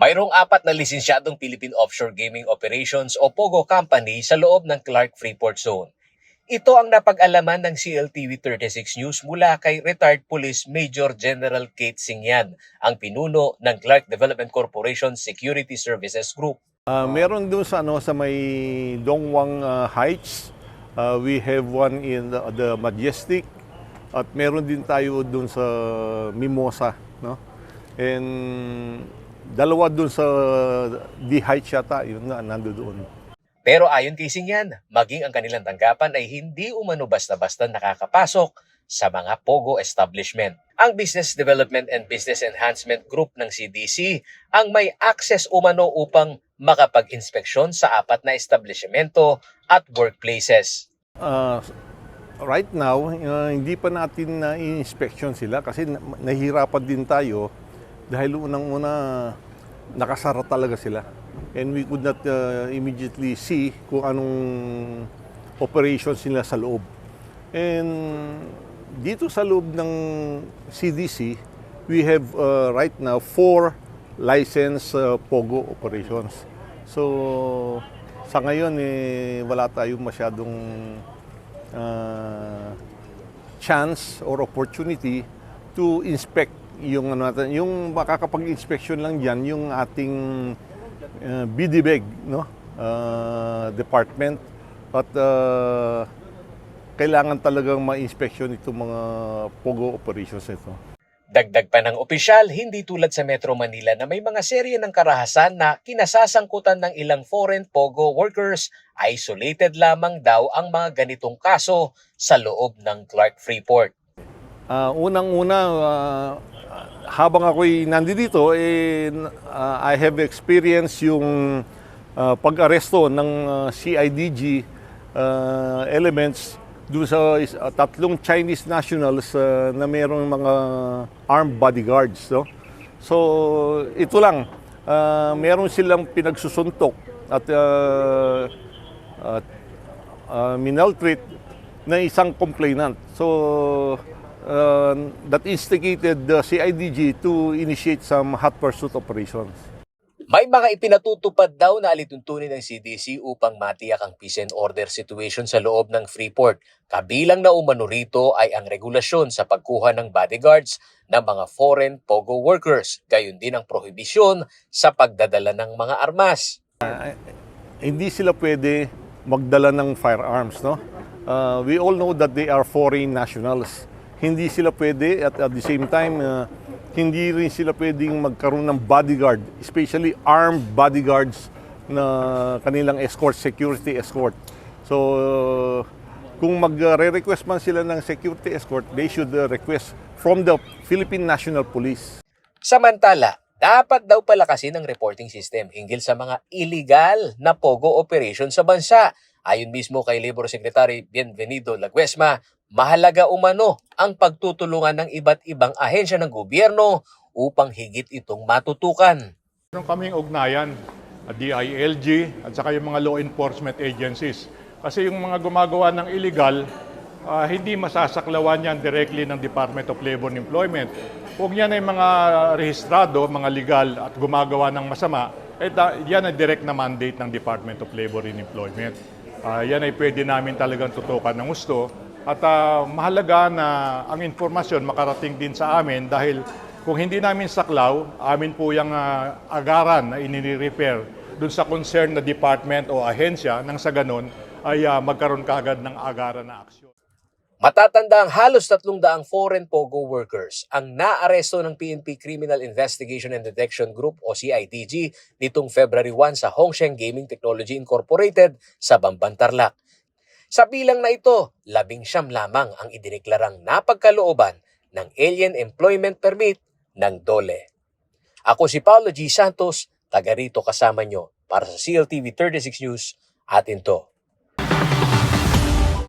Mayroong 4 na lisensyadong Philippine Offshore Gaming Operations o POGO Company sa loob ng Clark Freeport Zone. Ito ang napag-alaman ng CLTV 36 News mula kay retired Police Major General Kate Singyan, ang pinuno ng Clark Development Corporation Security Services Group. Meron doon sa may Dongwang Heights. We have one in the Majestic at meron din tayo doon sa Mimosa, no? And dalawa doon sa D Heights yata, yun nga nandoon. Pero ayon kay Singyan, maging ang kanilang tanggapan ay hindi umano basta-basta nakakapasok sa mga POGO establishment. Ang Business Development and Business Enhancement Group ng CDC ang may access umano upang makapag-inspeksyon sa 4 na establishmento at workplaces. Right now, hindi pa natin na-inspection sila kasi nahihirapan din tayo dahil unang-una nakasara talaga sila. And we could not immediately see kung anong operations nila sa loob. And dito sa loob ng CDC, we have right now 4 licensed POGO operations. So sa ngayon wala tayong masyadong chance or opportunity to inspect yung yung makakapag-inspection lang diyan yung ating BDBEG, no? Department, at kailangan talagang ma-inspection itong mga POGO operations ito. Dagdag pa ng opisyal, hindi tulad sa Metro Manila na may mga serye ng karahasan na kinasasangkutan ng ilang foreign POGO workers, isolated lamang daw ang mga ganitong kaso sa loob ng Clark Freeport. Unang-una, habang ako'y nandito, I have experienced yung pag-aresto ng CIDG elements doon sa 3 Chinese nationals na mayroong mga armed bodyguards. No? So ito lang, meron silang pinagsusuntok at minaltreat na isang complainant. So that instigated the CIDG to initiate some hot pursuit operations. May mga ipinatutupad daw na alituntunin ng CDC upang matiyak ang peace and order situation sa loob ng Freeport. Kabilang na umano rito ay ang regulasyon sa pagkuha ng bodyguards ng mga foreign POGO workers, gayon din ang prohibisyon sa pagdadala ng mga armas. Hindi sila pwede magdala ng firearms, no? We all know that they are foreign nationals. Hindi sila pwede at the same time hindi rin sila pwedeng magkaroon ng bodyguard, especially armed bodyguards na kanilang escort, security escort. So kung magre-request man sila ng security escort, they should request from the Philippine National Police. Samantala, dapat daw palakasin ang reporting system hinggil sa mga illegal na POGO operation sa bansa. Ayon mismo kay Labor Secretary Bienvenido Laguesma, mahalaga umano ang pagtutulungan ng iba't ibang ahensya ng gobyerno upang higit itong matutukan. Meron kaming ugnayan, DILG at saka yung mga law enforcement agencies. Kasi yung mga gumagawa ng illegal, hindi masasaklawan yan directly ng Department of Labor and Employment. Kung yan ay mga rehistrado, mga legal at gumagawa ng masama, yan ay direct na mandate ng Department of Labor and Employment. Yan ay pwede namin talagang tutukan ng gusto. At mahalaga na ang informasyon makarating din sa amin dahil kung hindi namin saklaw, amin po yung agaran na inire-repair dun sa concern na department o ahensya nang sa ganun ay magkaroon kaagad ng agaran na aksyon. Matatandang halos 300 foreign POGO workers ang naaresto ng PNP Criminal Investigation and Detection Group o CIDG nitong February 1 sa Hongsheng Gaming Technology Incorporated sa Bamban, Tarlac. Sa bilang na ito, 19 lamang ang idineklarang napagkalooban ng Alien Employment Permit ng DOLE. Ako si Paulo G. Santos, taga rito kasama nyo para sa CLTV 36 News, atin to.